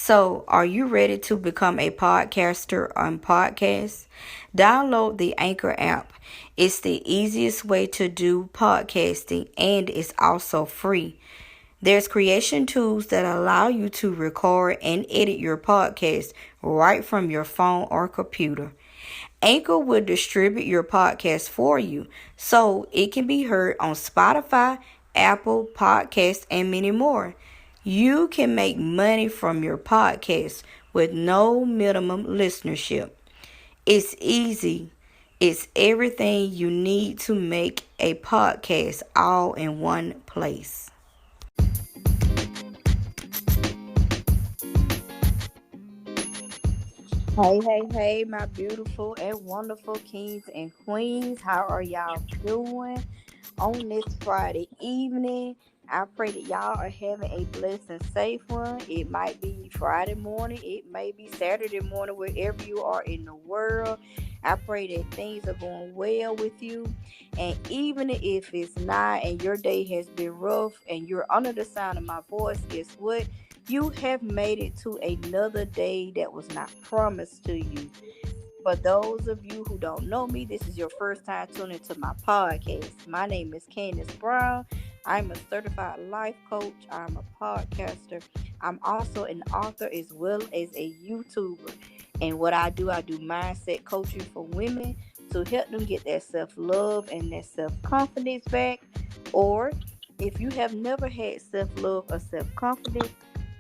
So, are you ready to become a podcaster on podcast? Download the Anchor app. It's the easiest way to do podcasting and it's also free. There's creation tools that allow you to record and edit your podcast right from your phone or computer. Anchor will distribute your podcast for you so it can be heard on Spotify, Apple Podcasts, and many more. You can make money from your podcast with no minimum listenership. It's easy. It's everything you need to make a podcast all in one place. Hey, my beautiful and wonderful kings and queens. How are y'all doing on this Friday evening? I pray that y'all are having a blessed and safe one. It might be Friday morning, it may be Saturday morning, wherever you are in the world. I pray that things are going well with you. And even if it's not and your day has been rough and you're under the sound of my voice, guess what? You have made it to another day that was not promised to you. For those of you who don't know me, this is your first time tuning into my podcast. My name is Candace Brown. I'm a certified life coach. I'm a podcaster. I'm also an author as well as a YouTuber. And what I do mindset coaching for women to help them get their self-love and their self-confidence back. Or if you have never had self-love or self-confidence,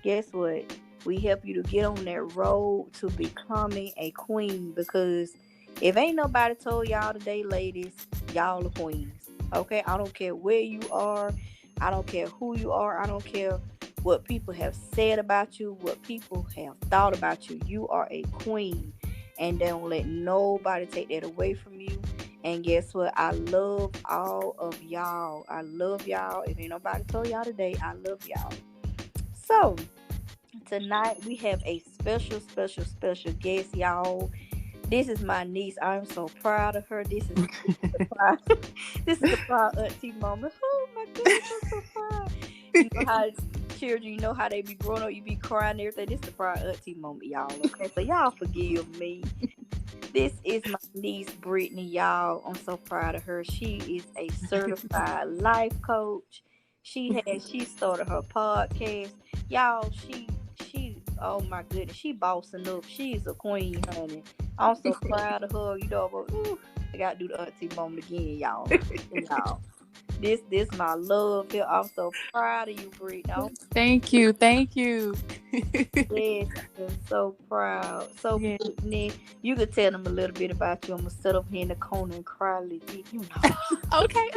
guess what? We help you to get on that road to becoming a queen, because if ain't nobody told y'all today, ladies, y'all are queens. Okay? I don't care where you are. I don't care who you are. I don't care what people have said about you, what people have thought about you. You are a queen. And don't let nobody take that away from you. And guess what? I love all of y'all. I love y'all. If ain't nobody told y'all today, I love y'all. So, tonight we have a special guest, y'all. This is my niece. I'm so proud of her. The proud, this is the proud auntie moment. Oh my goodness, I'm so proud. You know how children, you know how they be growing up, you be crying and everything. This is the proud auntie moment, y'all. Okay, so y'all forgive me. This is my niece, Brittney, y'all. I'm so proud of her. She is a certified life coach. She started her podcast. Y'all, she oh my goodness, she bossing up. She's a queen, honey. I'm so proud of her. You know, but I gotta do the auntie moment again, y'all. Y'all. This my love here. I'm so proud of you, Brittney. Thank you. Yes, I'm so proud. So, Yeah. Brittney, you could tell them a little bit about you. I'm gonna sit up here in the corner and cry a little bit, you know. Okay.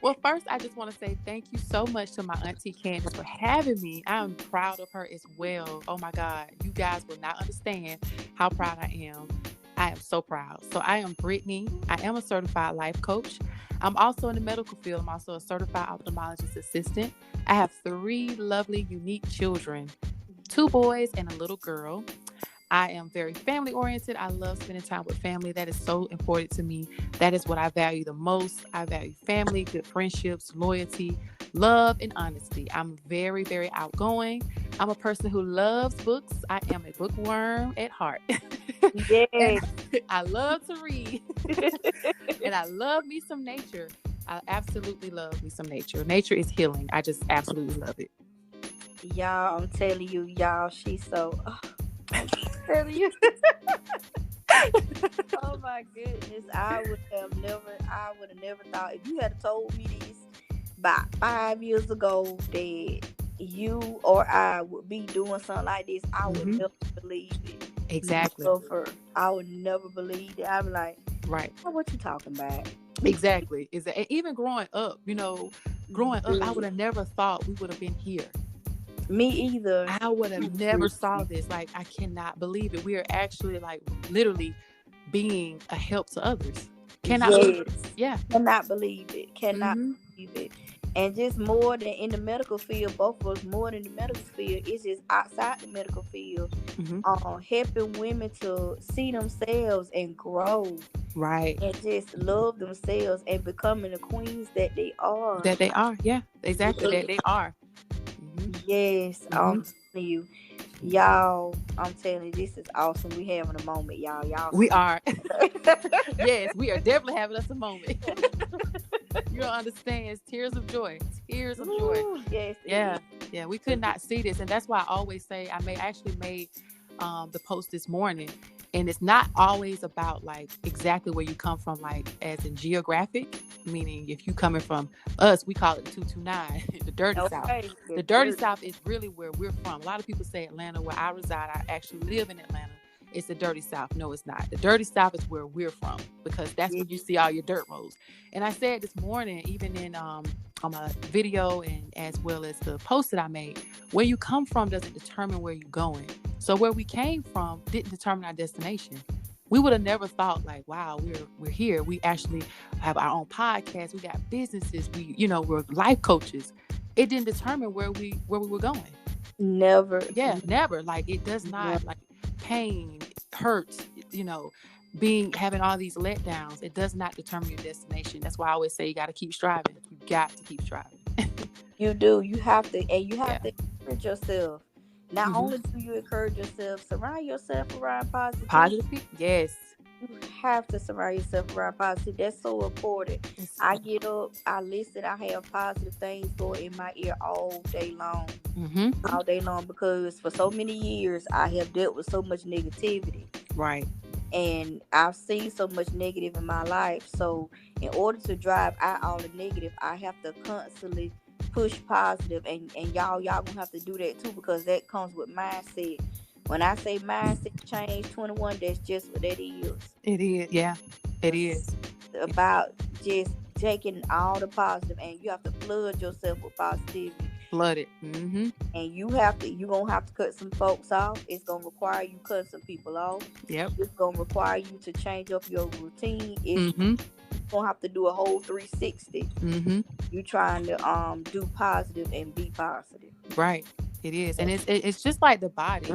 Well, first, I just want to say thank you so much to my auntie Candace for having me. I'm proud of her as well. Oh my God, you guys will not understand how proud I am. I am so proud. So I am Brittney. I am a certified life coach. I'm also in the medical field. I'm also a certified ophthalmologist assistant. I have 3 lovely, unique children, 2 boys and a little girl. I am very family oriented. I love spending time with family. That is so important to me. That is what I value the most. I value family, good friendships, loyalty, love, and honesty. I'm very, very outgoing. I'm a person who loves books. I am a bookworm at heart. And Yes. I love to read. And I love me some nature. I absolutely love me some nature. Nature is healing. I just absolutely love it. Y'all, I'm telling you, y'all, she's so. I'm telling you. Oh my goodness, I would have never thought, if you had told me this about 5 years ago that you or I would be doing something like this, I would Mhm. never believe it. Exactly. Never. I would never believe it. I'd be like, Right. oh, what you talking about? Exactly. Is that, and even growing up, I would Mm, have never thought we would have been here. Me either. I would have never saw this. Like, I cannot believe it. We are actually like literally being a help to others. Cannot believe Yes. it. Yeah. Cannot believe it. Cannot Mm-hmm. believe it. And just more than in the medical field, both of us more than the medical field, it's just outside the medical field, Mm-hmm. helping women to see themselves and grow Right. and just love themselves and becoming the queens that they are. That they are. Yeah. Exactly. That they are. Mm-hmm. Yes, Hmm. telling you, y'all. I'm telling you, this is awesome. We having a moment, y'all. Y'all We see. are. Yes, we are definitely having us a moment. You don't understand. It's tears of joy. Tears of joy. Ooh, yes, it is. Yeah. Yeah. We could not see this. And that's why I always say actually made the post this morning. And it's not always about like exactly where you come from, like as in geographic, meaning if you coming from us, we call it the 229, the dirty South. Okay, the The dirty dirt. South is really where we're from. A lot of people say Atlanta, where I reside. I actually live in Atlanta. It's the dirty South. No, it's not. The dirty South is where we're from because that's Yeah. where you see all your dirt roads. And I said this morning, even in on my video and as well as the post that I made, where you come from doesn't determine where you're going. So where we came from didn't determine our destination. We would have never thought like, wow, we're here. We actually have our own podcast. We got businesses. We're life coaches. It didn't determine where we were going. Never, Yeah, never. Like it does not, never. like pain, hurt, you know, having all these letdowns, it does not determine your destination. That's why I always say you got to keep striving. You got to keep striving. You do. You have to, and you Yeah. have to encourage yourself. Not Hmm. only do you encourage yourself, surround yourself around positivity. Positive people. Yes. You have to surround yourself around positive. That's so important. I get up, I listen, I have positive things going in my ear Mm-hmm. all day long, because for so many years I have dealt with so much negativity. Right. And I've seen so much negative in my life. So in order to drive out all the negative, I have to constantly push positive, and y'all gonna have to do that too, because that comes with mindset. When I say mindset change 21, that's just what that is. It is. Yeah. It It's is. about just taking all the positive, and you have to flood yourself with positivity. Flooded. Mm-hmm. And you're gonna have to cut some folks off. It's gonna require you cut some people off. Yep. It's gonna require you to change up your routine. It's Mm-hmm. gonna have to do a whole 360. Mm-hmm. You trying to do positive and be positive. Right. It is. And it's just like the body,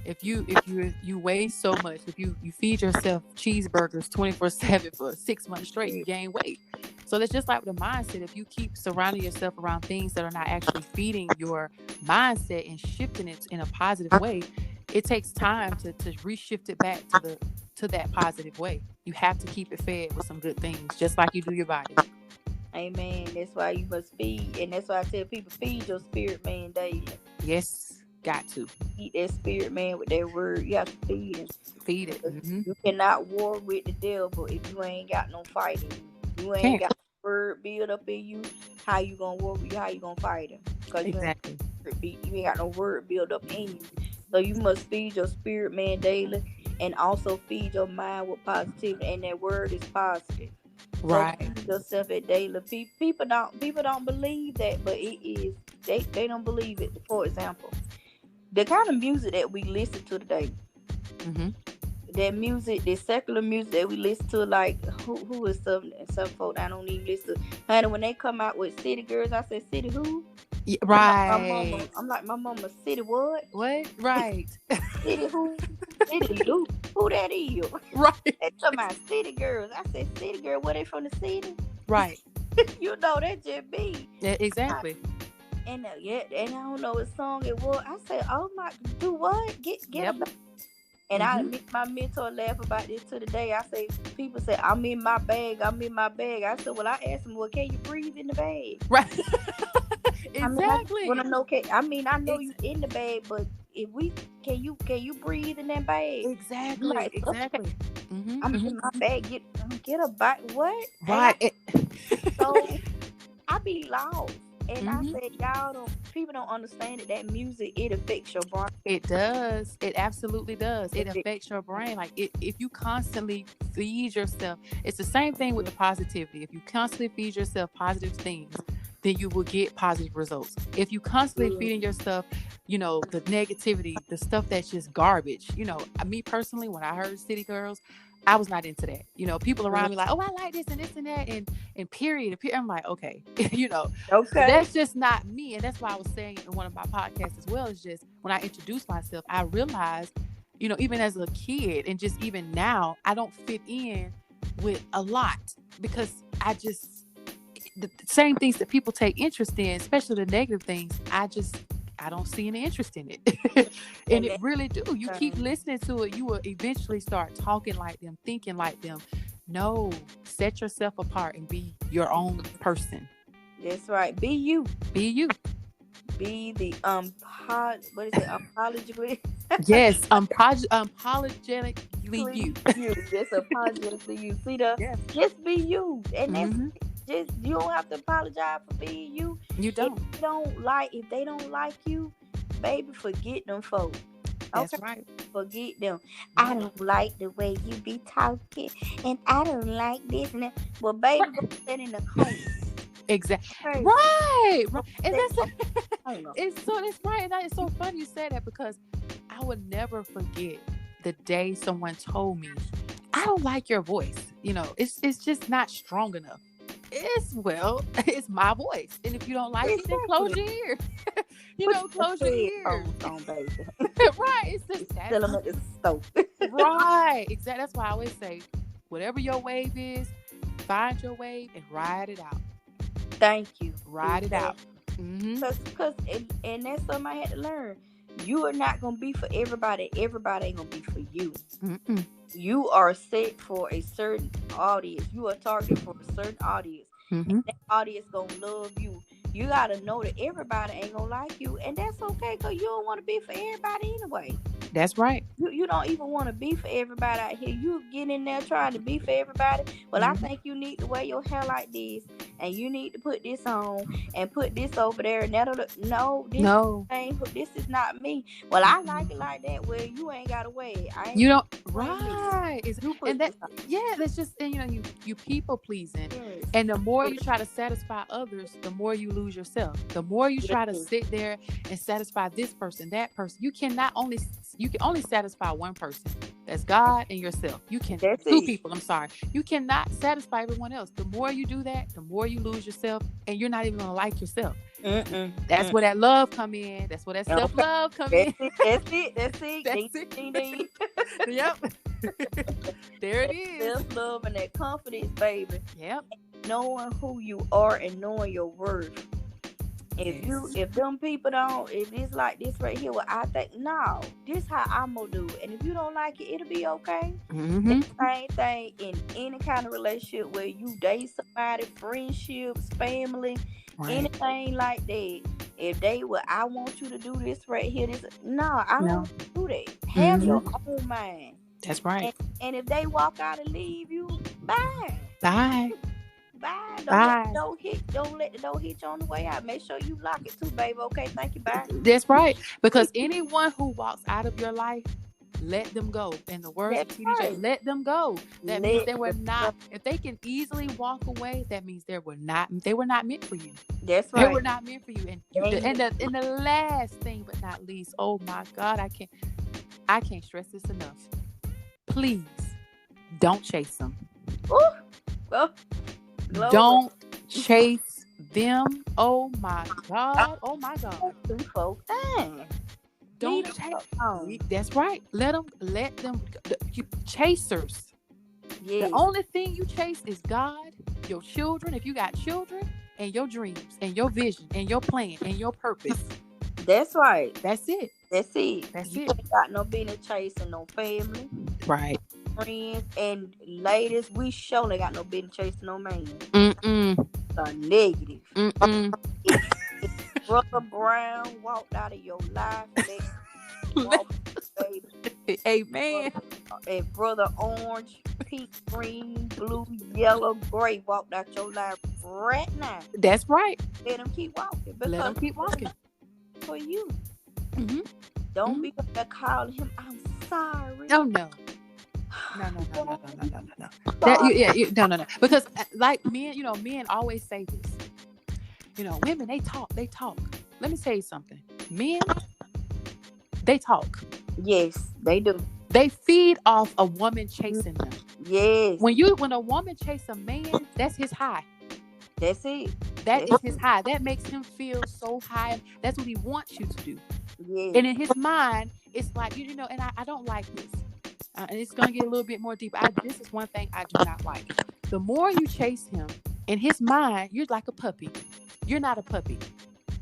if you weigh so much, if you feed yourself cheeseburgers 24/7 for 6 months straight, you gain weight. So that's just like with the mindset. If you keep surrounding yourself around things that are not actually feeding your mindset and shifting it in a positive way, it takes time to reshift it back to that positive way. You have to keep it fed with some good things, just like you do your body. Amen. That's why you must feed, and that's why I tell people, feed your spirit man daily. Yes, got to Eat that spirit man with that word. You have to feed him. feed it. Mm-hmm. You cannot war with the devil if you ain't got no fighting. You ain't Can't. got word build up in you. How you gonna war with you? How you gonna fight him? Because Exactly. you ain't got no word build up in you. So you must feed your spirit man daily, and also feed your mind with positivity. And that word is positive. So Right. feed yourself at daily. People don't believe that, but it is. They don't believe it. For example, the kind of music that we listen to today, Mm-hmm. that music, the secular music that we listen to, like who is some folk I don't even listen to. Honey, when they come out with City Girls, I said City who? Yeah, I'm like my mama. right. I'm like my mama. City what? What? Right. City who? City Lou? Who that is? Right. They talking about City Girls. I said City Girl. Where they from the city? Right. You know that just be. Yeah, exactly. And yeah, and I don't know what song it was. I said, "Oh my, do what? Get Yep. a." And Mm-hmm. my mentor laughed about this to the day. I say, people say, I'm in my bag. I'm in my bag. I said, well, I asked him, well, can you breathe in the bag? Right. I mean, I want Exactly. to know. I know Ex- you in the bag, but if we can you breathe in that bag? You exactly. might suffocate. Exactly. Mm-hmm. I'm Mm-hmm. in my bag. Get a bite. What? And Right. so I be lost. And I Mm-hmm. said, people don't understand that music, it affects your brain. It does. It absolutely does. It affects your brain. Like if you constantly feed yourself, it's the same thing with the positivity. If you constantly feed yourself positive things, then you will get positive results. If you constantly feeding yourself, the negativity, the stuff that's just garbage. Me personally, when I heard City Girls, I was not into that. People around me like, oh, I like this and this and that and period. I'm like, okay, Okay. that's just not me. And that's why I was saying in one of my podcasts as well, is just when I introduced myself, I realized, even as a kid and just even now, I don't fit in with a lot because the same things that people take interest in, especially the negative things, I just I don't see any interest in it. And And it that, really do. You keep listening to it, you will eventually start talking like them, thinking like them. No, set yourself apart and be your own person. that's right. Be you. Be you. Be the what is it? Apologically Yes, unapologetically you. you. Just apologetically you. See the Yes. just be you. And that's Mm-hmm. just you don't have to apologize for being you. You don't. If they don't like you, baby, forget them folks. That's Okay? right. Forget them. I Right. don't like the way you be talking, and I don't like this and that. Well, baby, go sit in the corner. Exactly. Okay? Right. Right. And Sit in that's the corner. it's right. And it's so funny you say that because I would never forget the day someone told me, I don't like your voice. It's just not strong enough. It's my voice. And if you don't like it, then close your ears. Close your ears. On, baby. Right. It's just Tell them at the stove. right. Exactly. That's why I always say, whatever your wave is, find your wave and ride it out. Thank you. Ride it out. Mm-hmm. And that's something I had to learn. You are not gonna be for everybody. Everybody ain't gonna be for you. Mm-mm. You are set for a certain audience. You are targeted for a certain audience. Mm-hmm. And that audience gonna love you. You gotta know that everybody ain't gonna like you, and that's okay, cause you don't want to be for everybody anyway. That's right. You don't even want to be for everybody out here. You get in there trying to be for everybody. Well, I think you need to wear your hair like this, and you need to put this on and put this over there. And this is not me. Well, I like it like that. Well, you ain't gotta wear it. You don't. wear me. Right. And that, that's just, and you people pleasing. Yes. And the more you try to satisfy others, the more you lose yourself. The more you try to sit there and satisfy this person, that person, you can only satisfy one person. That's God and yourself. You can two people. I'm sorry. You cannot satisfy everyone else. The more you do that, the more you lose yourself, and you're not even gonna like yourself. That's where that love come in. That's where that self-love come in. That's it. Yep. There it is. Self-love and that confidence, baby. Yep. Knowing who you are and knowing your worth. If them people don't, if it's like this right here, well, I think, no, this how I'm gonna do it. And if you don't like it, it'll be okay. Mm-hmm. Same thing in any kind of relationship where you date somebody, friendships, family, anything like that. If I want you to do this right here, I don't do that. Have your own mind. That's right. And if they walk out and leave you, bye. Bye. Bye. Don't let the door hit you on the way out. Make sure you lock it too, baby. Okay, thank you. Bye. That's right. Because anyone who walks out of your life, let them go. In the words of TDJ, let them go. That means they were not. If they can easily walk away, that means they were not meant for you. That's right. They were not meant for you. And the last thing but not least, oh my God, I can't stress this enough. Please don't chase them. Ooh. Don't chase them. Oh my God. Oh my God. Don't chase. That's right. Let them. Chasers. Yes. The only thing you chase is God, your children, if you got children, and your dreams, and your vision, and your plan, and your purpose. That's right. That's it. You ain't got no business chasing no family. Right. Friends and ladies, we surely got no business chasing no man. A negative. If Brother Brown walked out of your life, baby. Amen. And Brother Orange, pink, green, blue, yellow, gray walked out your life right now. That's right. Let them keep walking. Let them keep walking. For you. Mm-hmm. Don't be up there calling him, I'm sorry. Oh, no. No. No. Because like men always say this. Women, they talk. Let me tell you something. Men, they talk. Yes, they do. They feed off a woman chasing them. Yes. When a woman chases a man, that's his high. That's it. That is his high. That makes him feel so high. That's what he wants you to do. Yes. And in his mind, it's like, and I don't like this. And it's going to get a little bit more deep. This is one thing I do not like. The more you chase him, in his mind, you're like a puppy. You're not a puppy.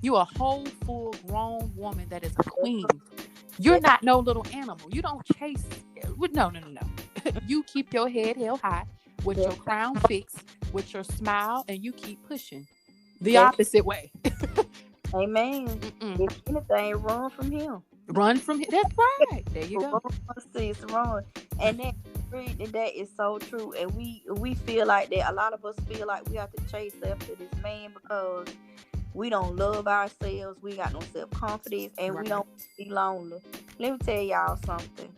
You're a whole, full, grown woman that is a queen. You're not no little animal. You don't chase. No. You keep your head held high with your crown fixed, with your smile, and you keep pushing the opposite way. Amen. If anything, run from him. Run from him. That's right. There you go. Run. And that is so true. And we feel like that. A lot of us feel like we have to chase after this man because we don't love ourselves. We got no self-confidence, and we don't be lonely. Let me tell y'all something.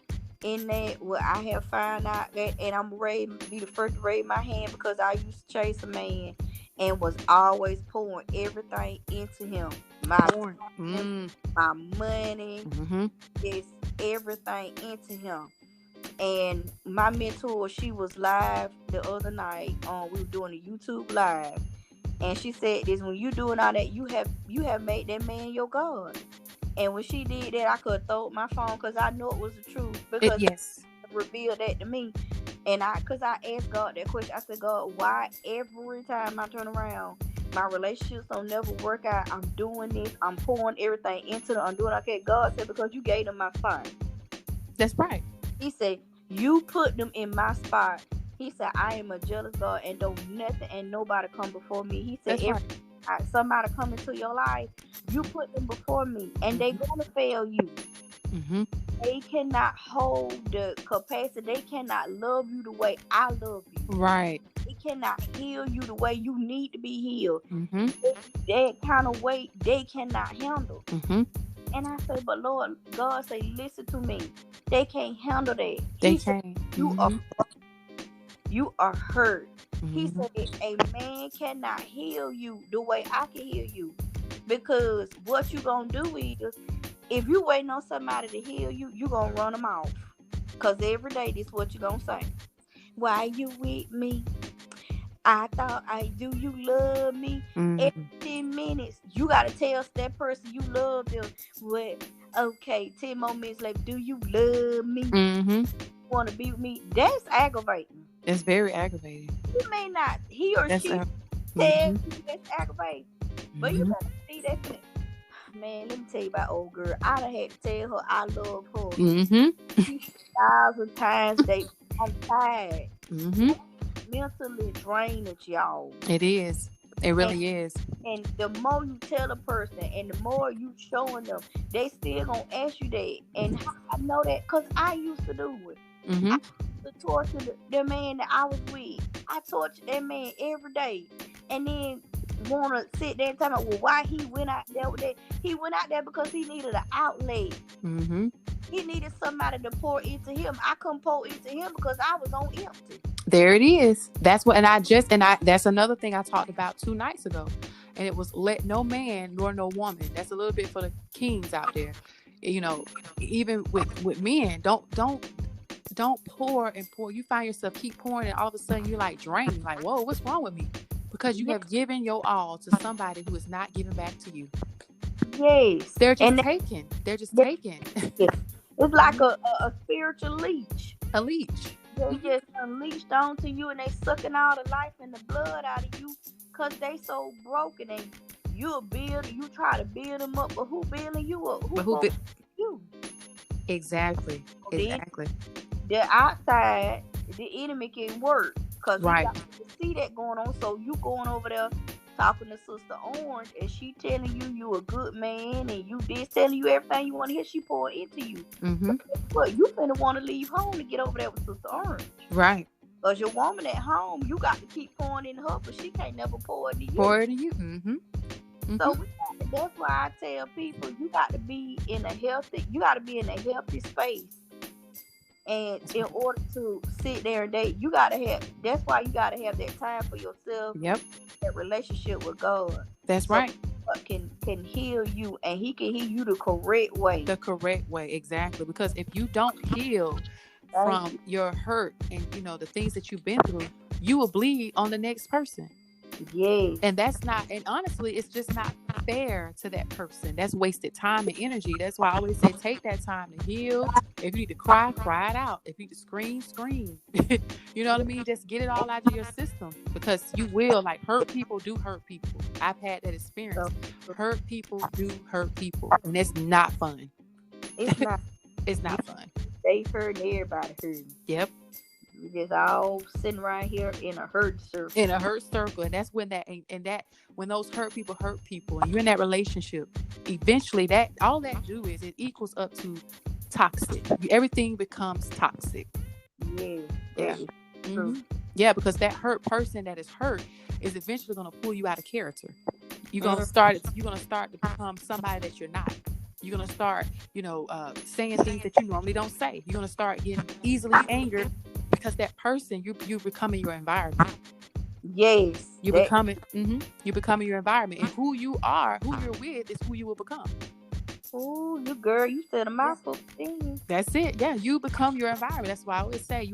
In that, what I have found out that, and I'm ready to be the first to raise my hand because I used to chase a man and was always pouring everything into him. My money, just everything into him. And my mentor, she was live the other night. We were doing a YouTube live. And she said this: when you doing all that, you have made that man your God. And when she did that, I could throw my phone because I know it was the truth. Because it revealed that to me. And because I asked God that question, I said, God, why every time I turn around, my relationships don't never work out? I'm doing this. I'm pouring everything into them. I'm doing okay. God said, because you gave them my spot. That's right. He said, you put them in my spot. He said, I am a jealous God and don't nothing and nobody come before me. He said, somebody come into your life, you put them before me and they gonna fail you. They cannot hold the capacity. They cannot love you the way I love you. Right. They cannot heal you the way you need to be healed. That kind of weight they cannot handle. And I say, but Lord, God say, listen to me. They can't handle that. They can't. You are hurt. He said, a man cannot heal you the way I can heal you. Because what you gonna do is, if you waiting on somebody to heal you, you gonna run them off. Because every day, this is what you gonna say. Why you with me? I thought do you love me? Every 10 minutes, you gotta tell that person you love them. What? Okay, 10 more minutes later, do you love me? Want to be with me? That's aggravating. It's very aggravating. You may not, he or she tell you that's aggravating, but you gotta see that. Man, let me tell you about old girl. I done had to tell her I love her 1,000 times. I'm tired. Mentally drained, y'all. It is. It really is. And the more you tell a person and the more you showing them, they still gonna ask you that. And I know that because I used to do it. I used to torture the man that I was with. I tortured that man every day. And then want to sit there and tell me, well, why he went out there with that? He went out there because he needed an outlet. He needed somebody to pour into him. I couldn't pour into him because I was on empty. There it is. That's what, that's another thing I talked about 2 nights ago. And it was let no man nor no woman. That's a little bit for the kings out there. You know, even with men, don't pour and pour. You find yourself keep pouring and all of a sudden you're like drained. Like, whoa, what's wrong with me? Because you have given your all to somebody who is not giving back to you. Yes. They're just taking. They're just taking. It's like a spiritual leech. A leech. They just unleashed onto you and they sucking all the life and the blood out of you because they so broken. And you try to build them up, but who building you up? You? Exactly. The outside, the enemy can work because we got to see that going on. So you going over there talking to Sister Orange and she telling you a good man and you this telling you everything you want to hear. She pour into you. But you finna want to leave home to get over there with Sister Orange. Right. Because your woman at home, you got to keep pouring in her, but she can't never pour into you. So that's why I tell people you got to be in a healthy space. And in order to sit there and date, that's why you gotta have that time for yourself. Yep. That relationship with God. That's right. Can heal you, and he can heal you the correct way. The correct way, exactly. Because if you don't heal from your hurt and the things that you've been through, you will bleed on the next person. Yes. And that's not, and honestly, it's just not fair to that person. That's wasted time and energy. That's why I always say take that time to heal. If you need to cry, cry it out. If you need to scream, scream. You know what I mean? Just get it all out of your system, because you will, like, hurt people do hurt people. I've had that experience. So Hurt people do hurt people, and it's not fun. it's not. It's You not fun. They hurting, everybody hurting. Yep. We just all sitting right here in a hurt circle. In a hurt circle. And that's when when those hurt people and you're in that relationship, eventually that all that do is it equals up to toxic. Everything becomes toxic. Yeah. Yeah. True. Yeah, because that hurt person that is hurt is eventually going to pull you out of character. You're going to start to become somebody that you're not. You're going to start, saying things that you normally don't say. You're going to start getting easily angered because that person, you're becoming your environment. Yes. You're becoming your environment. And who you're with is who you will become. Oh, you said a mouthful thing. That's it. Yeah, you become your environment. That's why I always say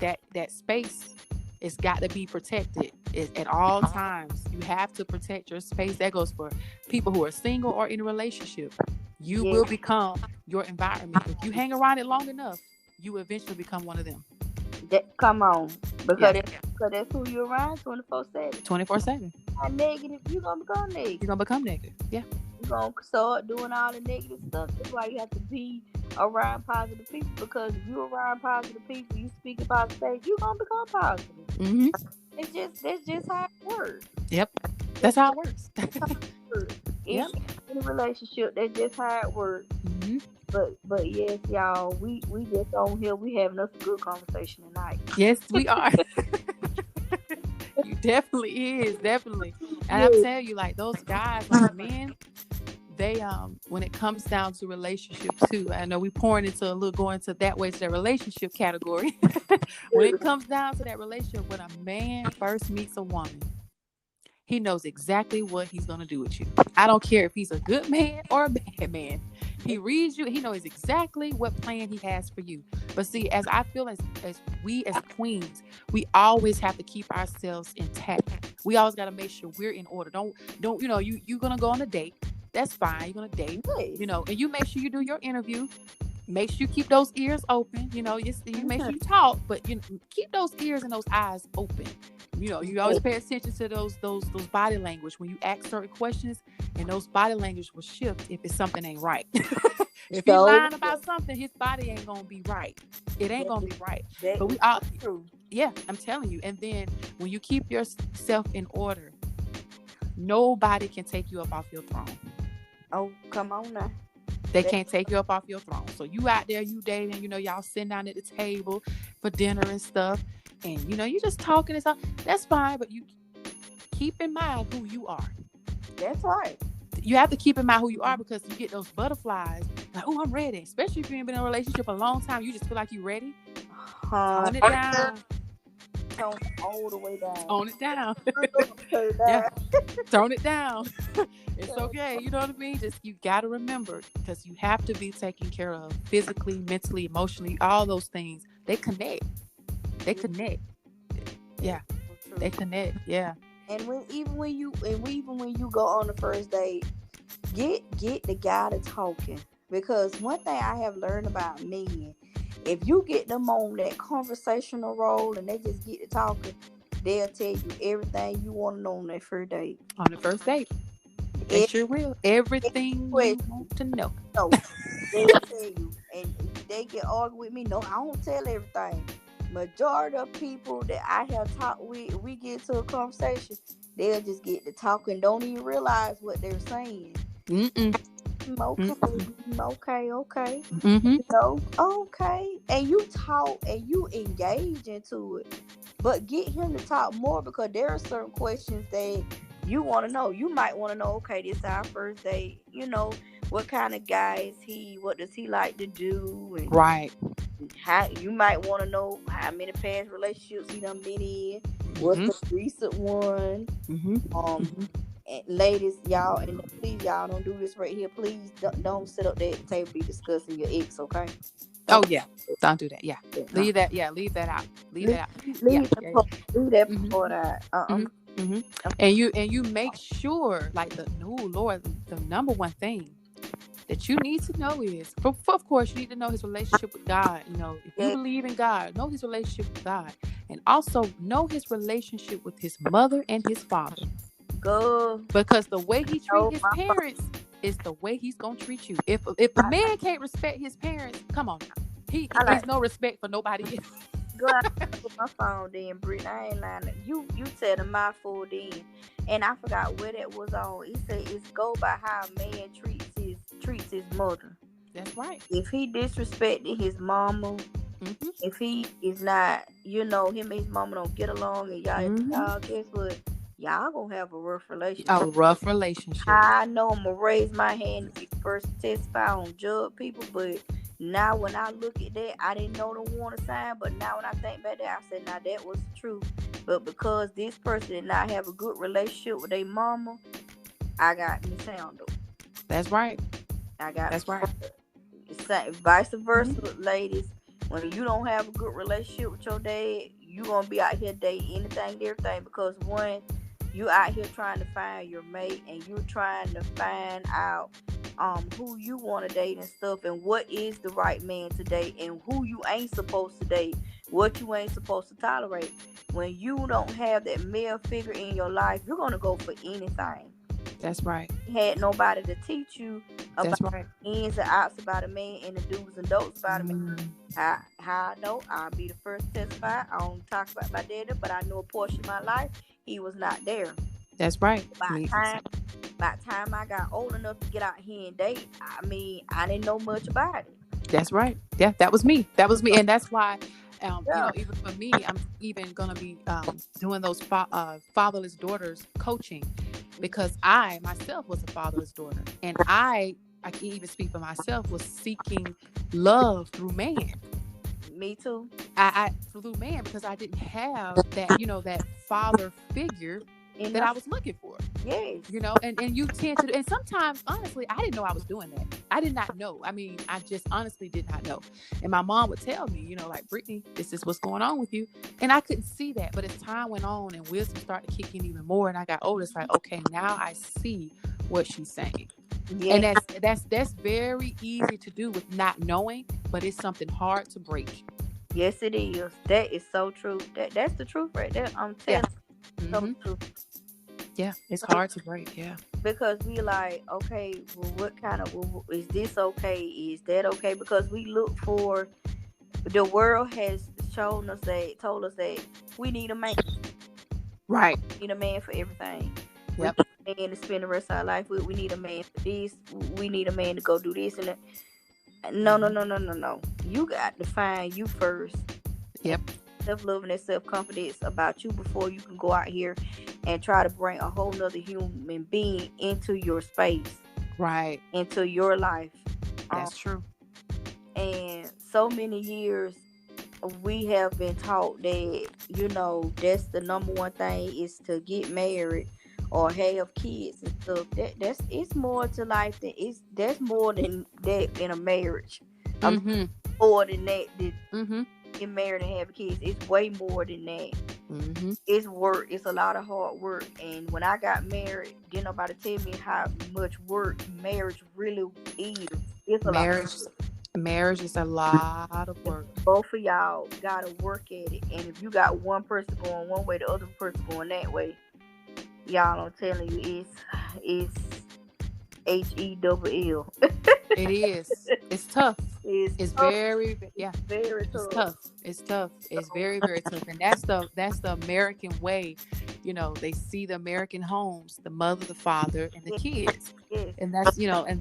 that space, it's got to be protected at all times. You have to protect your space. That goes for people who are single or in a relationship. You will become your environment. If you hang around it long enough, you will eventually become one of them. Come on. Because that's who you're around 24/7. 24/7. Negative, you're going to become negative. You're going to become negative. Yeah. You're going to start doing all the negative stuff. That's why you have to be around positive people. Because if you're around positive people, you speak about things, you're going to become positive. Mm-hmm. That's just how it works. Yep. That's how it works. In a relationship, that's just how it works. Mm-hmm. But yes, y'all, we just on here. We having us a good conversation tonight. Yes, we are. You definitely is, definitely. And I'm telling you, like, those guys, like men, they when it comes down to relationship too, I know we going into that relationship category. When it comes down to that relationship, when a man first meets a woman, he knows exactly what he's going to do with you. I don't care if he's a good man or a bad man. He reads you. He knows exactly what plan he has for you. But see, as I feel as we as queens, we always have to keep ourselves intact. We always got to make sure we're in order. Don't you're going to go on a date. That's fine. You're going to date, and you make sure you do your interview. Make sure you keep those ears open. You make sure you talk, but keep those ears and those eyes open. You always pay attention to those body language when you ask certain questions, and those body language will shift if it's something ain't right. If he's lying about something, his body ain't gonna be right. It ain't gonna be right. But we all, I'm telling you. And then when you keep yourself in order, nobody can take you up off your throne. Oh, come on now. They can't take you up off your throne. So you out there, you dating, y'all sitting down at the table for dinner and stuff. And, you just talking and stuff. That's fine. But you keep in mind who you are. That's right. You have to keep in mind who you are, because you get those butterflies. Like, oh, I'm ready. Especially if you ain't been in a relationship a long time. You just feel like you're ready. Tone it down. Tone all the way down. Tone it down. Yeah. Tone it down. It's okay. You know what I mean? Just, you got to remember, because you have to be taken care of physically, mentally, emotionally, all those things. They connect. Yeah. They connect. Yeah. And even when you go on the first date, get the guy to talking. Because one thing I have learned about men, if you get them on that conversational role and they just get to talking, they'll tell you everything you want to know on that first date. On the first date. They sure will. Everything you want to know. No, they'll tell you. And they can argue with me. No, I don't tell everything. Majority of people that I have talked with, we get to a conversation, they'll just get to talking, don't even realize what they're saying. Okay. Okay. And you talk and you engage into it. But get him to talk more, because there are certain questions that you want to know. You might want to know, okay, this is our first date. What kind of guy is he? What does he like to do? And right. How you might want to know how many past relationships he done been in. What's the recent one? And ladies, y'all, and please, y'all don't do this right here. Please don't sit up there at the table be discussing your ex, okay? Oh yeah, don't do that. Yeah, leave that. Yeah, leave that out. Leave that out. Leave that part out. Mm-hmm. And you make sure, like the no Lord, the number one thing that you need to know is, of course, you need to know his relationship with God. If you Yeah, believe in God, know his relationship with God, and also know his relationship with his mother and his father. go. Because the way he treat Oh his my parents is the way he's gonna treat you. If a man can't respect his parents, come on now, he I is like no respect for nobody else. go out with my phone then, Brittany. I ain't lying. You said a mouthful then, and I forgot where that was on. He said it's go by how a man treats his mother. That's right. If he disrespected his mama, Mm-hmm. if he is not, him and his mama don't get along, and Mm-hmm. y'all guess what? Y'all gonna have a rough A relationship. rough relationship. I know I'm gonna raise my hand to be the first to testify on judge people, but now when I look at that, I didn't know the warning sign, but now when I think back there, I said, now that was the truth. But because this person did not have a good relationship with their mama, I got mishandled. That's right. I got That's right. vice versa, Mm-hmm. ladies. When you don't have a good relationship with your dad, you gonna be out here dating anything, everything. Because one, you out here trying to find your mate, and you're trying to find out who you want to date and stuff, and what is the right man to date, and who you ain't supposed to date, what you ain't supposed to tolerate. When you don't have that male figure in your life, you're gonna go for anything. That's right. Had nobody to teach you about That's right. ins and outs about a man and the do's and don'ts about a man. Mm, How I know, I'll be the first to testify. I don't talk about my daddy, but I know a portion of my life he was not there. that's right. By Me. time by time I got old enough to get out here and date, I mean, I didn't know much about it. That's right. Yeah, that was me. That was me, and that's why, Yeah. even for me, I'm even gonna be doing those fatherless daughters coaching, because I myself was a fatherless daughter, and I can even speak for myself, was seeking love through man. Me too. I through man, because I didn't have that father figure that I Enough. was looking for. Yes. And you tend to, and sometimes, honestly, I didn't know I was doing that. I did not know. I mean, I just honestly did not know. And my mom would tell me, like, Brittney, this is what's going on with you. And I couldn't see that. But as time went on and wisdom started to kick in even more, and I got older, it's like, okay, now I see what she's saying. And Yes. that's very easy to do with not knowing, but it's something hard to break. Yes, it is. That is so true. That's the truth right there. I'm Yeah. telling you, so Hmm. true. Yeah. It's hard to break. Yeah. Because we like, okay, well, what kind of, well, is this okay, is that okay? Because we look for, the world has told us that we need a man. Right. We need a man for everything. We Yep. need a man to spend the rest of our life with. We need a man for this. We need a man to go do this and that. No, no, Mhm. no, no, no, no. You got to find you first. And Yep. self-love and self-confidence about you before you can go out here and try to bring a whole nother human being into your space, Right. into your life. That's true. And so many years we have been taught that, that's the number one thing is to get married or have kids and stuff. That's it's more to life than that's more than that in a marriage. I'm Mm-hmm. more than that. Mm-hmm. Get married and have kids. It's way more than that. Mm-hmm. It's work. It's a lot of hard work. And when I got married, didn't nobody tell me how much work marriage really is. It's a lot. Marriage. Marriage is a lot of work. Both of y'all gotta work at it. And if you got one person going one way, the other person going that way, y'all, I'm telling you, it's HELL. It is. It's tough. It's It's tough. very, It's yeah. very It's tough. tough. It's tough. It's very, very tough. And that's the American way. They see the American homes, the mother, the father, and the Yes, kids. yes. And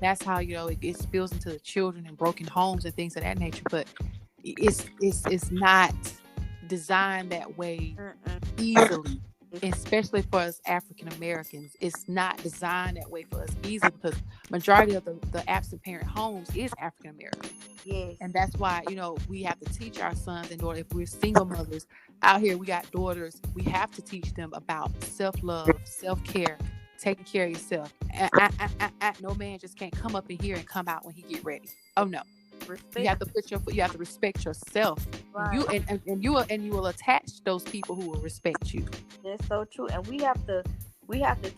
that's how, it spills into the children and broken homes and things of that nature. But it's not designed that way Mm-mm. easily. It's, Especially for us African Americans, it's not designed that way for us easily, because majority of the absent parent homes is African American. yes. And that's why, we have to teach our sons, in order, if we're single mothers out here, we got daughters, we have to teach them about self-love, self-care, taking care of yourself. No man just can't come up in here and come out when he get ready. Oh no. You have Respect. to you have to respect yourself. Right. You will attach those people who will respect you. That's so true. And we have to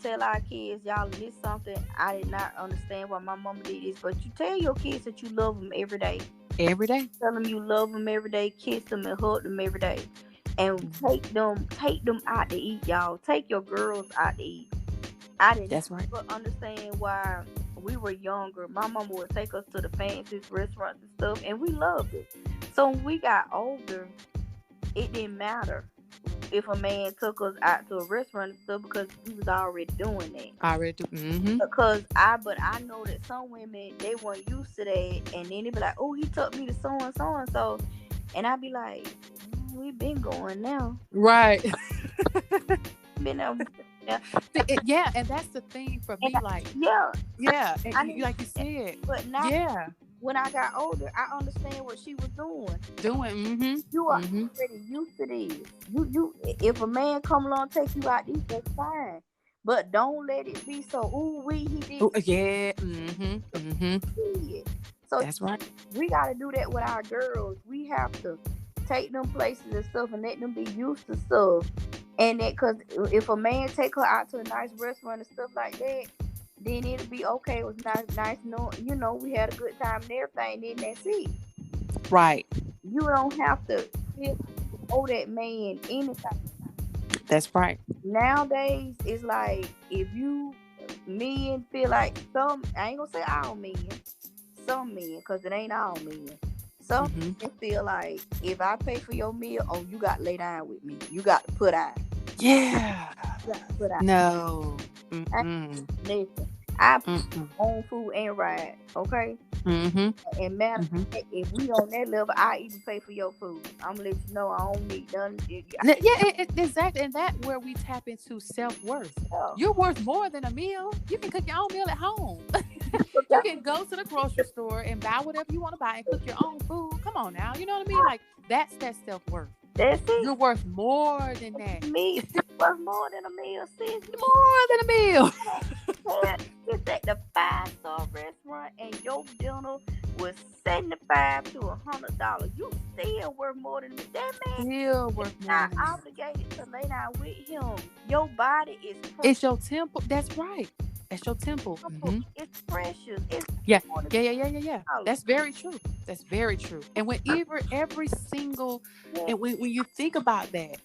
tell our kids, y'all, and this something I did not understand why my mama did this, but you tell your kids that you love them every day. Every day. Tell them you love them every day, kiss them and hug them every day. And take them out to eat, y'all. Take your girls out to eat. I didn't That's right. understand why we were younger. My mama would take us to the fanciest restaurants and stuff, and we loved it. So when we got older, it didn't matter if a man took us out to a restaurant and stuff because we was already doing that. I already do. Mm-hmm. But I know that some women they weren't used to that, and then they be like, "Oh, he took me to so and so," and I be like, "We been going now, Right. been there." Yeah, and that's the thing for me. Like, yeah, and like you said, but now, yeah, when I got older, I understand what she was doing. Mm-hmm. You are already used to this. If a man come along take you out, that's fine. But don't let it be so. Ooh, he did. Ooh, yeah. Mm-hmm. Mm-hmm. So that's right. We gotta do that with our girls. We have to take them places and stuff and let them be used to stuff. And that, cause if a man take her out to a nice restaurant and stuff like that, then it'll be okay. It was nice. No, we had a good time and everything. Then that's it. Right. You don't have to owe that man anything. That's right. Nowadays, it's like if men feel like I ain't gonna say all men, some men, because it ain't all men. Some men feel like if I pay for your meal, oh, you got to lay down with me. You got to put out. Yeah. You got to put out. No. Listen, I put own food and ride, okay? Mm-hmm. And matter if we on that level, I even pay for your food. I'm gonna let you know I don't need none. Yeah, exactly. And that's where we tap into self-worth. You're worth more than a meal. You can cook your own meal at home. You can go to the grocery store and buy whatever you want to buy and cook your own food. Come on now. You know what I mean? Like, that's that self-worth. That's it. You're worth more than that. Me, worth more than a meal, sis. More than a meal. It's at the 5-star restaurant and your dinner was $75 to $100. You still worth more than me. That man still worth more not than me. Obligated to lay down with him. Your body is precious. It's your temple. That's right. That's your temple. It's precious. It's yeah. That's very true. That's very true. And whenever every single and when you think about that,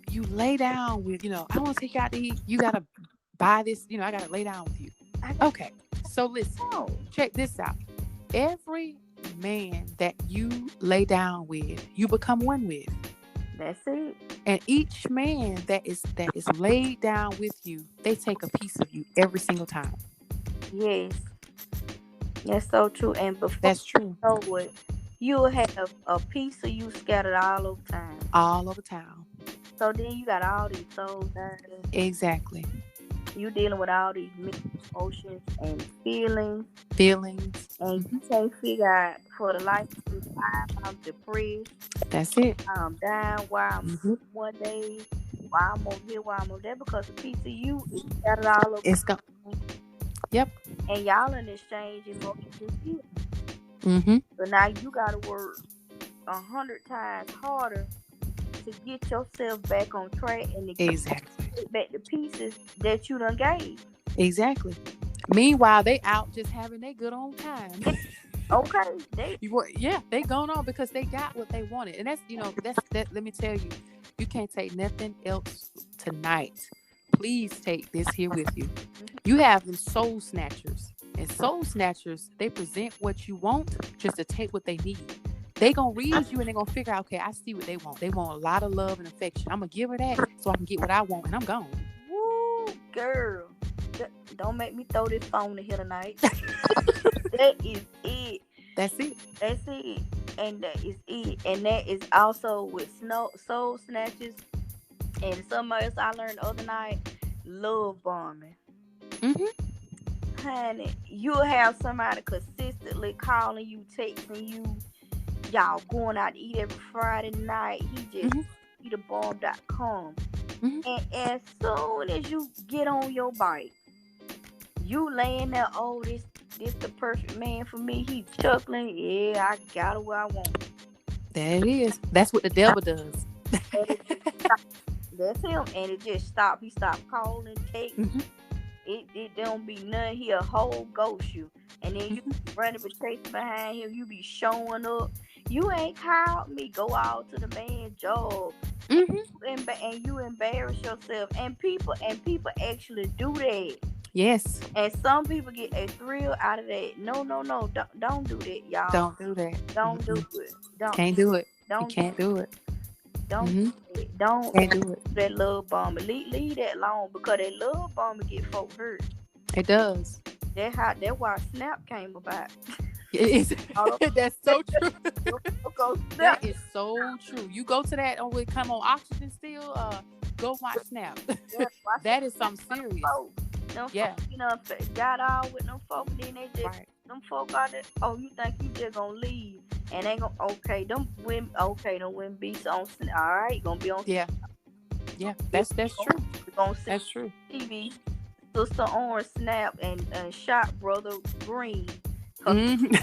you lay down with, I want to take you out to eat. You gotta buy this, I gotta lay down with you. Okay. So listen, check this out. Every man that you lay down with, you become one with. That's it. And each man that is laid down with you, they take a piece of you every single time. Yes. That's so true. And before that's true. You know it, you'll have a piece of you scattered all over town. All over town. So then you got all these souls down there. Exactly. You dealing with all these mixed emotions and feelings. And you can't figure out for the life of me why I'm depressed. That's it. I'm down, why I'm one day, why I'm over here, why I'm over there, because a piece of you is scattered all over. It's gone. Yep. And y'all in exchange emotions and feelings. So now you gotta work 100 times harder to get yourself back on track and to get back the pieces that you done gave. Exactly. Meanwhile, they out just having their good old time. Okay. They going on because they got what they wanted. And that's, let me tell you, you can't take nothing else tonight. Please take this here with you. You have them soul snatchers. And soul snatchers, they present what you want just to take what they need. They gonna read you and they gonna figure out, okay, I see what they want. They want a lot of love and affection. I'm gonna give her that so I can get what I want, and I'm gone. Woo, girl. Don't make me throw this phone in here tonight. That is it. That's it. That's it. And that is it. And that is also with soul snatchers. And something else I learned the other night, love bombing. Honey, you'll have somebody consistently calling you, texting you, y'all going out to eat every Friday night. He just eatabomb.com. And as soon as you get on your bike, you laying there, oh, this the perfect man for me. He chuckling, yeah, I got what I want. There it is. That's what the devil does. That's him, and it just stopped. He stopped calling, text. Mm-hmm. It don't be none. He a whole ghost you, and then you Mm-hmm. running but chasing behind him. You be showing up. You ain't called me. Go out to the man's job, Mm-hmm. and you embarrass yourself. And people actually do that. Yes. And some people get a thrill out of that. No, no, no. Don't do that, y'all. Don't do that. Don't do Mm-mm. it. Don't Can't do it. You don't can't do it. don't Mm-hmm. do it. Don't Can't do it. that love bomber. Leave that alone because that love bomber get folk hurt. It does. That why Snap came about. It is. All That's so true. go That Snap. is so true. You go to that, we come on oxygen still. Go watch Snap. Yeah, why That is something serious. folk? Them Yeah. folk, got all with them folk, and then they just Right. them folk out there. Oh, you think you just gonna leave and they gonna them win beats on Snap. All right, gonna be on. Yeah. Yeah. That's true. We gonna see That's true. TV. Sister Orange Snap and shot Brother Green. Mhm.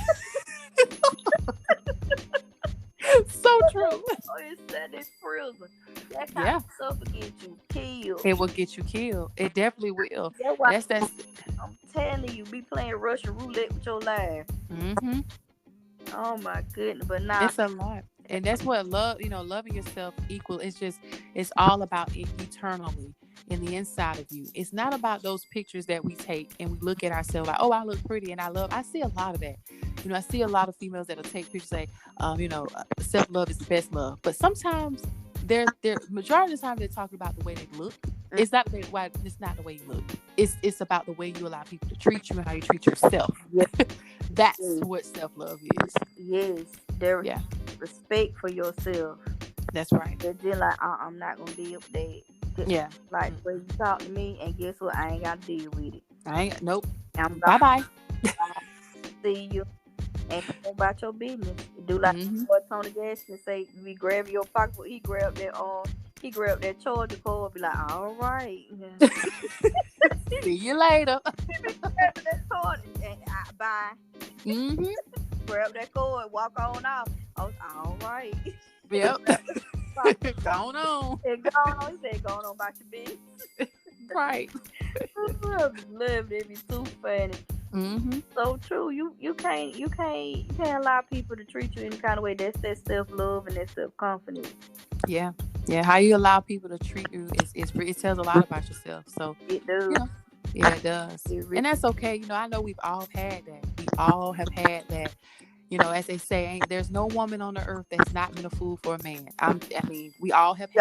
So true. Oh, it's that in prison. That kind Yeah. of stuff will get you killed. It will get you killed. It definitely will. That's why That's. I'm telling you, be playing Russian roulette with your life. Mm-hmm. Oh my goodness, but nah. It's a lot. And that's what loving yourself equal. It's all about it eternally in the inside of you. It's not about those pictures that we take and we look at ourselves like, oh, I look pretty and I see a lot of that. I see a lot of females that'll take pictures like, self-love is the best love. But sometimes they're majority of the time they're talking about the way they look. It's not the way you look. It's about the way you allow people to treat you and how you treat yourself. Yeah. That's what self-love is. Yes, there Yeah. respect for yourself. That's right. They're just like, I'm not gonna deal with that. Yeah. Like, when you talk to me, and guess what? I ain't gotta deal with it. Nope. I'm Bye-bye. See you. And go about your business. Do like what Tony Gaston say. We grab your pocketbook. He grabbed that charger cord. Be like, all right. See you later. Grab that cord and bye. Mm-hmm. Grab that cord. Walk on off. Oh, all right. Yep. Going on. And go on. He said, going on about your business. Right. Love it. Be too funny. Mm-hmm. So true. You can't allow people to treat you any kind of way. That's that self-love and that self-confidence. Yeah. How you allow people to treat you it tells a lot about yourself. So it does. Yeah, it does. And that's okay. I know we've all had that. We all have had that. As they say, there's no woman on the earth that's not been a fool for a man. We all have.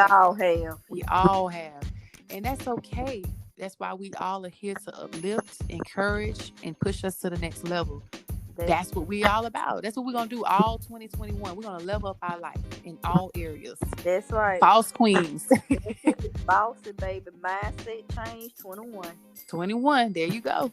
We all have. And that's okay. That's why we all are here to uplift, encourage, and push us to the next level. That's what we all about. That's what we're going to do all 2021. We're going to level up our life in all areas. That's right. Boss queens. Bossy, baby. Mindset change 21. 21. There you go.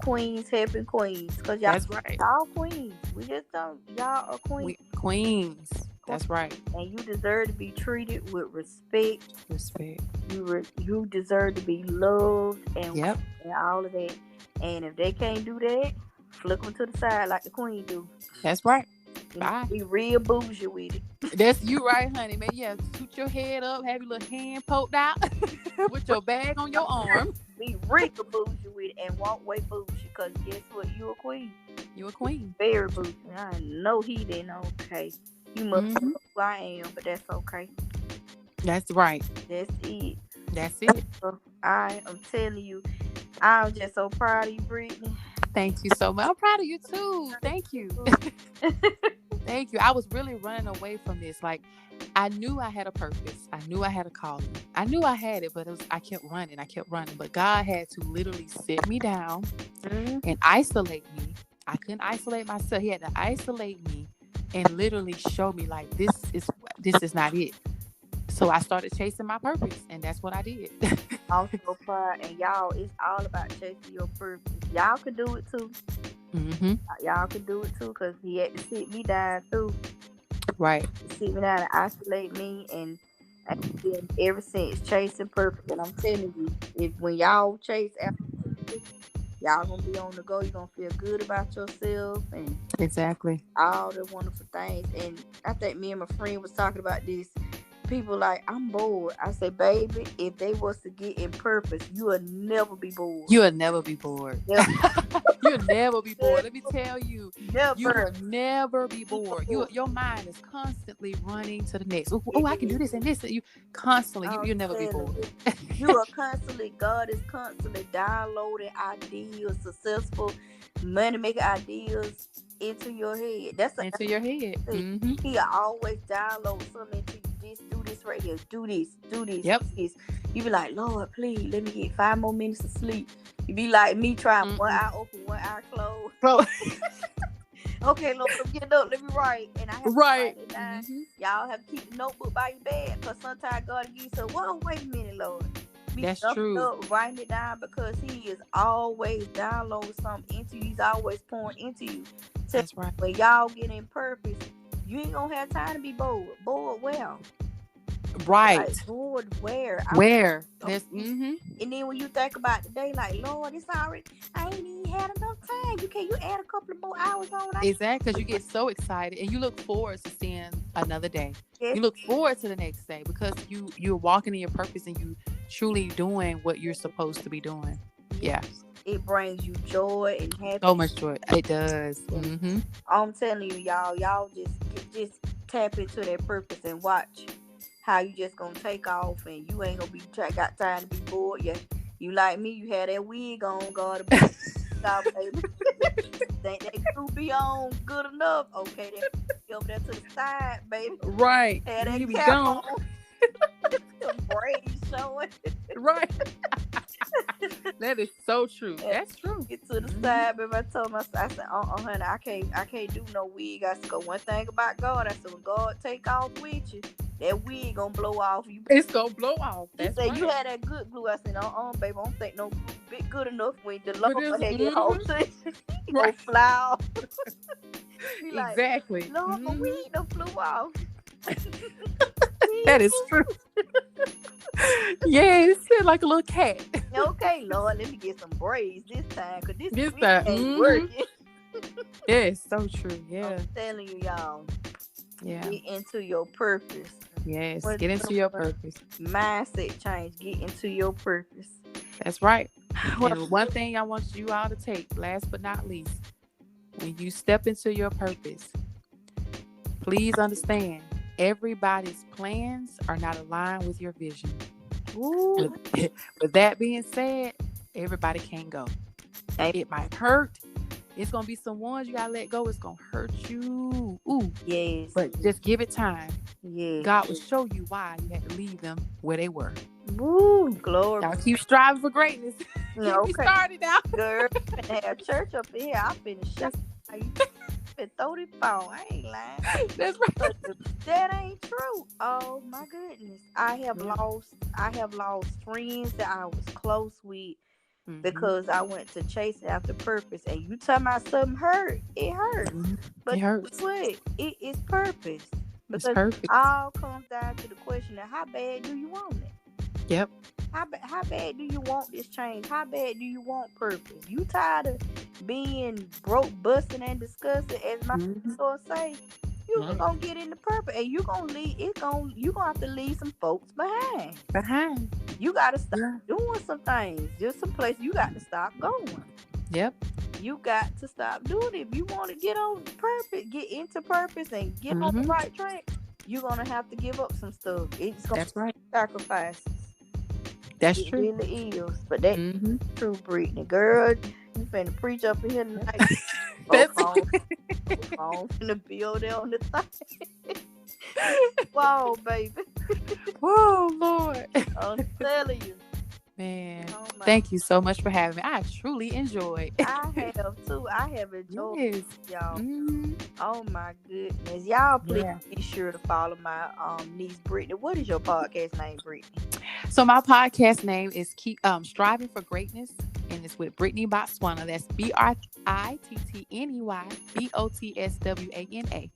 Queens helping queens. Because y'all, that's right. Y'all queens. We just don't. Y'all are queens. Queens. That's right. And you deserve to be treated with respect. Respect. You deserve to be loved and all of that. And if they can't do that, flip them to the side like the queen do. That's right. Bye. Be real bougie with it. That's you right, honey. Man, shoot your head up, have your little hand poked out with your bag on your arm. Be real bougie with it and walk way bougie. Because guess what? You a queen. You a queen. Very bougie. I know he didn't. Okay. You must know who I am, but that's okay. That's right. That's it. That's it. I am telling you, I'm just so proud of you, Brittney. Thank you so much. I'm proud of you too. Thank you. Thank you. I was really running away from this. Like, I knew I had a purpose. I knew I had a calling. I knew I had it, but I kept running. But God had to literally sit me down and isolate me. I couldn't isolate myself. He had to isolate me and literally show me like this is not it. So I started chasing my purpose, and that's what I did. I'm so proud, and y'all, it's all about chasing your purpose. Y'all can do it too. Mm-hmm. Y'all can do it too, because he had to sit me down too. Right. Sit me down and isolate me, and been ever since chasing purpose. And I'm telling you, when y'all chase after purpose, y'all gonna be on the go. You're gonna feel good about yourself and exactly all the wonderful things. And I think me and my friend was talking about this. people like, I'm bored. I say, baby, if they was to get in purpose, you will never be bored. You'll never be bored. Never. You'll never be bored. Let me tell you, Never. you will never be bored. Your mind is constantly running to the next. Oh, I can do this and this. And you constantly, you'll never be bored. You are constantly, God is constantly downloading ideas, successful money making ideas into your head. Into your head. Mm-hmm. He always download something into you. Just do this right here. Do this. Yep. Do this. You be like, Lord, please let me get 5 more minutes of sleep. You be like me trying 1 eye open, 1 eye closed. Bro. Okay, Lord, get up, let me write. And I have to write it down. Y'all have to keep the notebook by your bed, because sometimes God will give you, so, whoa, wait a minute, Lord. That's true. Up, writing it down, because He is always downloading something into you. He's always pouring into you. So that's right. When y'all get in purpose, you ain't gonna have time to be bored. Bored well. Right. Like, bored where? Where? There's And then when you think about the day, like, Lord, it's already, I ain't even had enough time. You add a couple of more hours on. Exactly, because you get so excited and you look forward to seeing another day. Yes. You look forward to the next day, because you're walking in your purpose and you truly doing what you're supposed to be doing. Yes. Yeah. It brings you joy and happiness. So much joy. It does. I'm telling you, y'all just tap into that purpose and watch how you just gonna take off, and you ain't gonna be got time to be bored. Yeah, you like me, you had that wig on, God, baby. Think that could be on good enough. Okay, then over there to the side, baby. Right. Had that you be cap gone. on. The braids showing. Right. That is so true. That's true. Get to the side, baby. I told myself, I said, honey, I can't do no wig. I said, go, one thing about God, I said, when God take off with you, that wig gonna blow off. It's gonna blow off. That's he said, right. You had that good glue. I said, baby, I don't think no glue bit good enough when the Lord had get hold to it. He gonna fly off. Exactly. Like, Lord, my wig done flew off. That is true. Yes, like a little cat. Okay, Lord, let me get some braids this time, because this time ain't working. Yeah, it's so true. Yeah. I'm telling you, y'all. Yeah. Get into your purpose. Yes, get into your purpose. Mindset change. Get into your purpose. That's right. And one thing I want you all to take, last but not least, when you step into your purpose, please understand, everybody's plans are not aligned with your vision. Ooh. With that being said, everybody can't go. It might hurt. It's going to be some ones you got to let go. It's going to hurt you. Ooh. Yes. But just give it time. Yes. God will show you why you had to leave them where they were. Woo, glory. Y'all keep striving for greatness. Okay. We started out. Girl, have church up in here. I finished shut. You been 34. I ain't lying. That's right. That ain't true. Oh my goodness. I have lost friends that I was close with because I went to chase after purpose. And you talking about something hurt. It hurts. But it hurts. What? It is purpose. Because it's it all comes down to the question of how bad do you want it? Yep. How bad do you want this change? How bad do you want purpose? You tired of being broke, busting, and disgusted, as my mentor say? You gonna get into purpose, and you gonna leave. You gonna have to leave some folks behind. You gotta stop doing some things. There's some places you got to stop going. Yep. You got to stop doing it if you want to get on purpose, get into purpose, and get on the right track. You're gonna have to give up some stuff. It's gonna be sacrifices. That's true. It really is. But that's true, Brittney. Girl, you finna preach up in here tonight. That's on finna build it on the thing. Wow, baby. Whoa, Lord. I'm telling you. Man, thank you so much for having me. I truly enjoyed. I have too. I have enjoyed y'all. Oh my goodness. Y'all please be sure to follow my niece Brittney. What is your podcast name, Brittney? So my podcast name is Striving for Greatness, and it's with Brittney Botswana. That's BRITTNEY BOTSWANA.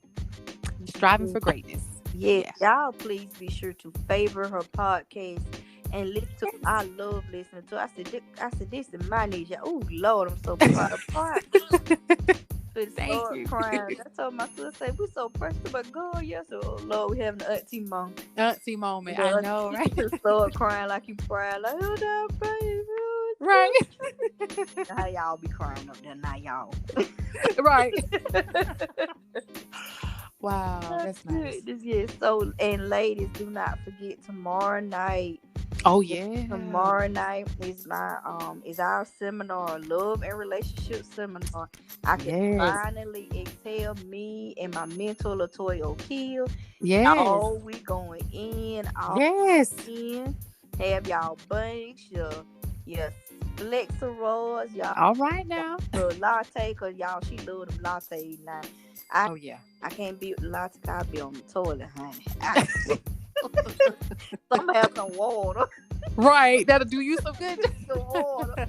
Striving for Greatness. Yeah. Y'all please be sure to favor her podcast and listen to. I love listening to. I said this is my niche. Oh Lord, I'm so proud of Finna Thank start you. crying. I told my sister, say, we so pressed but girl, yes, oh Lord, we having an auntie moment. Auntie moment. I The know, right? auntie start crying like you cry, like, oh, that baby. Right. How y'all be crying up there now, y'all? Right. Wow, that's nice. Yeah, so, and ladies, do not forget tomorrow night. Oh yeah. Tomorrow night is my is our seminar, love and relationship seminar. I can Yes. finally exhale me and my mentor Latoya Okeia. Yes. All we going in, all Yes. in. Have y'all bunks, your flexeroids, y'all All right now. little latte, cause y'all she love them lattes now. I Oh yeah. I can't be with the latte, I'll be on the toilet, honey. Some have some water. Right. That'll do you some good. The water. Get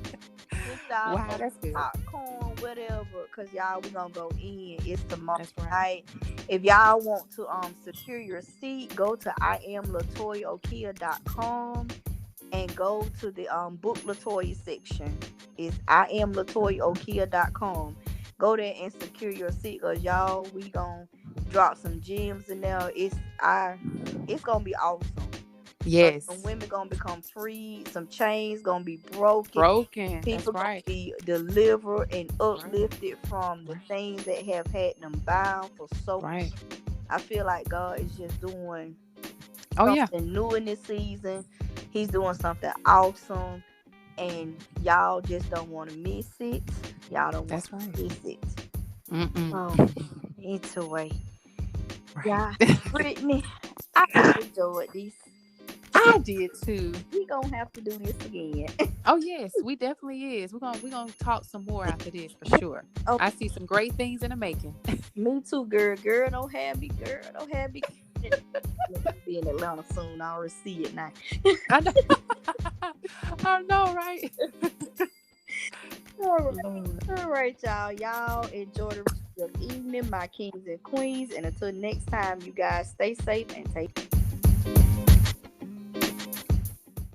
y'all Wow, that's good. popcorn, whatever, cause y'all we gonna go in. It's tomorrow That's right. night. If y'all want to secure your seat, go to IamLatoyaOkeia.com and go to the book Latoya section. It's IamLatoyaOkeia.com. Go there and secure your seat, cause y'all we gonna drop some gems in there. It's gonna be awesome. Yes. Some women gonna become free. Some chains gonna be broken. Broken. That's People gonna right. be delivered and uplifted from the things that have had them bound for so. Right. I feel like God is just doing Oh yeah. something new in this season. He's doing something awesome, and y'all just don't want to miss it. Y'all don't want That's to right. miss it. Mm-mm. Either way, Right. yeah, Brittney, I enjoyed this. I did too. We gonna have to do this again. Oh yes, we definitely is. We're gonna talk some more after this for sure. Oh. I see some great things in the making. Me too, girl. Girl, don't have me. Girl, don't have me. Be in Atlanta soon. I already see it now. I know. I know, right? All right. Lord. All right, y'all. Y'all enjoy the rest of the evening, my kings and queens. And until next time, you guys stay safe and take